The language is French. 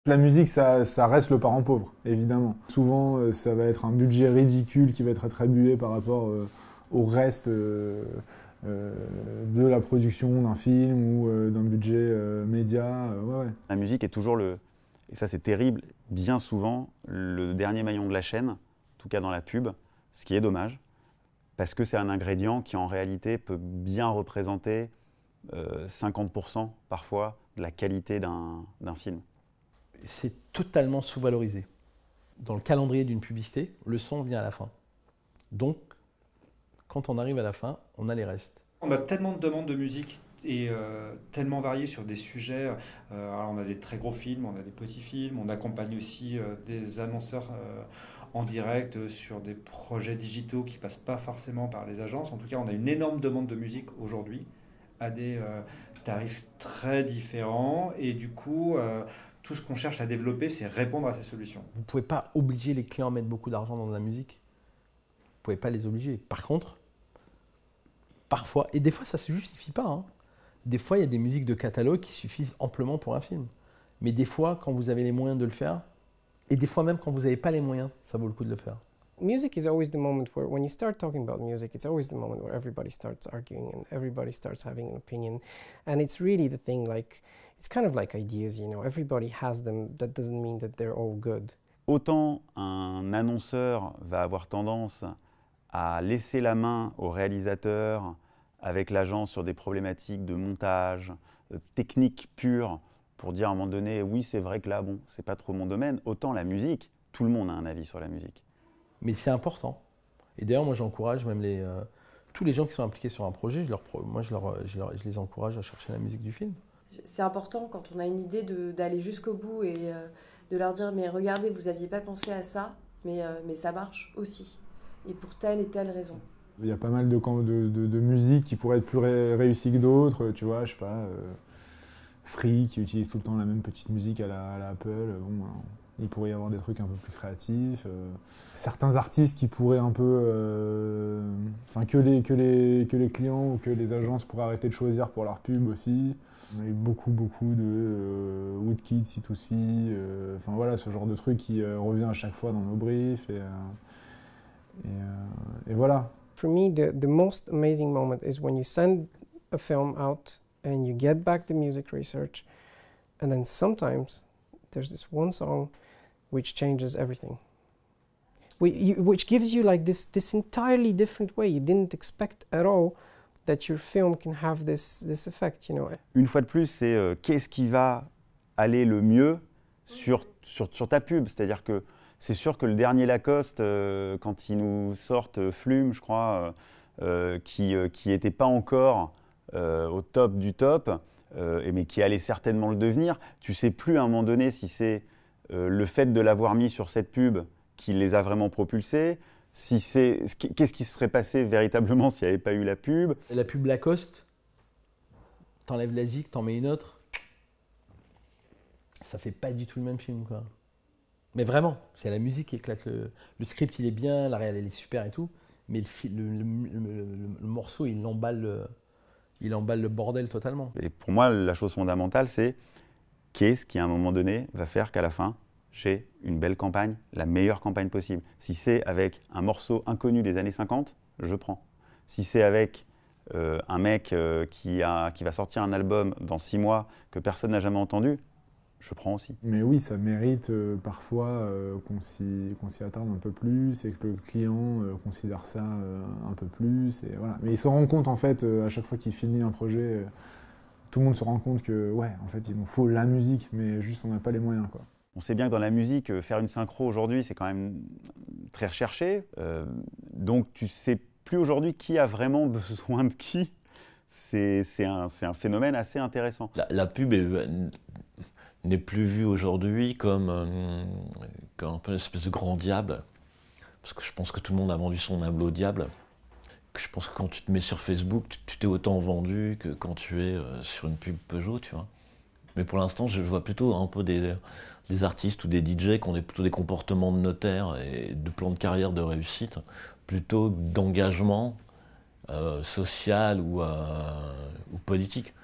La musique, ça reste le parent pauvre, évidemment. Souvent, ça va être un budget ridicule qui va être attribué par rapport au reste de la production d'un film ou d'un budget média. Ouais. La musique est toujours et ça c'est terrible, bien souvent, le dernier maillon de la chaîne, en tout cas dans la pub, ce qui est dommage, parce que c'est un ingrédient qui en réalité peut bien représenter 50% parfois de la qualité d'un film. C'est totalement sous-valorisé. Dans le calendrier d'une publicité, le son vient à la fin. Donc, quand on arrive à la fin, on a les restes. On a tellement de demandes de musique et tellement variées sur des sujets. Alors on a des très gros films, on a des petits films, on accompagne aussi des annonceurs en direct sur des projets digitaux qui ne passent pas forcément par les agences. En tout cas, on a une énorme demande de musique aujourd'hui à des tarifs très différents et du coup, tout ce qu'on cherche à développer, c'est répondre à ces solutions. Vous ne pouvez pas obliger les clients à mettre beaucoup d'argent dans la musique. Vous ne pouvez pas les obliger. Par contre, parfois, et des fois ça ne se justifie pas, hein. Des fois il y a des musiques de catalogue qui suffisent amplement pour un film. Mais des fois, quand vous avez les moyens de le faire, et des fois même quand vous n'avez pas les moyens, ça vaut le coup de le faire. Music is always the moment where, when you start talking about music, it's always the moment where everybody starts arguing and everybody starts having an opinion. And it's really the thing, like, it's kind of like ideas, you know, everybody has them, that doesn't mean that they're all good. Autant un annonceur va avoir tendance à laisser la main au réalisateur avec l'agence sur des problématiques de montage, technique pure, pour dire à un moment donné, oui c'est vrai que là, bon, c'est pas trop mon domaine, autant la musique, tout le monde a un avis sur la musique. Mais c'est important. Et d'ailleurs, moi j'encourage même tous les gens qui sont impliqués sur un projet, je les encourage à chercher la musique du film. C'est important quand on a une idée d'aller jusqu'au bout et de leur dire mais regardez, vous n'aviez pas pensé à ça, mais ça marche aussi. Et pour telle et telle raison. Il y a pas mal de musique qui pourraient être plus réussies que d'autres, tu vois, je sais pas, Free qui utilise tout le temps la même petite musique à la Apple, bon, il pourrait y avoir des trucs un peu plus créatifs. Certains artistes qui pourraient un peu, enfin que les clients ou que les agences pourraient arrêter de choisir pour leur pub aussi. On a eu beaucoup de Woodkid, C2C, enfin voilà, ce genre de truc qui revient à chaque fois dans nos briefs et voilà. For me, the most amazing moment is when you send a film out and you get back the music research, and then sometimes there's this one song which changes everything. Which gives you like this entirely different way. You didn't expect at all that your film can have this effect, you know. Une fois de plus, c'est qu'est-ce qui va aller le mieux sur ta pub. C'est-à-dire que c'est sûr que le dernier Lacoste, quand ils nous sortent Flume, je crois, qui n'était pas encore au top du top, mais qui allait certainement le devenir, tu ne sais plus à un moment donné si c'est le fait de l'avoir mis sur cette pub qui les a vraiment propulsés, si qu'est-ce qui se serait passé véritablement s'il n'y avait pas eu la pub. La pub Lacoste, t'enlèves la zik, t'en mets une autre, ça fait pas du tout le même film, quoi. Mais vraiment, c'est la musique qui éclate, le script il est bien, la réal elle est super et tout, mais le morceau il emballe le bordel totalement. Et pour moi, la chose fondamentale, c'est qu'est-ce qui à un moment donné va faire qu'à la fin, j'ai une belle campagne, la meilleure campagne possible. Si c'est avec un morceau inconnu des années 50, je prends. Si c'est avec un mec qui va sortir un album dans 6 mois que personne n'a jamais entendu, je prends aussi. Mais oui, ça mérite parfois qu'on s'y attarde un peu plus et que le client considère ça un peu plus. Et voilà. Mais il se rend compte, en fait, à chaque fois qu'il finit un projet, tout le monde se rend compte que, ouais, en fait, il nous faut la musique, mais juste on n'a pas les moyens, quoi. On sait bien que dans la musique, faire une synchro aujourd'hui, c'est quand même très recherché. Donc tu ne sais plus aujourd'hui qui a vraiment besoin de qui. C'est un phénomène assez intéressant. La pub n'est plus vue aujourd'hui comme un peu une espèce de grand diable. Parce que je pense que tout le monde a vendu son âme au diable. Je pense que quand tu te mets sur Facebook, tu t'es autant vendu que quand tu es sur une pub Peugeot, tu vois. Mais pour l'instant, je vois plutôt un peu des artistes ou des DJ qui ont plutôt des comportements de notaire et de plan de carrière de réussite, plutôt d'engagement social ou politique.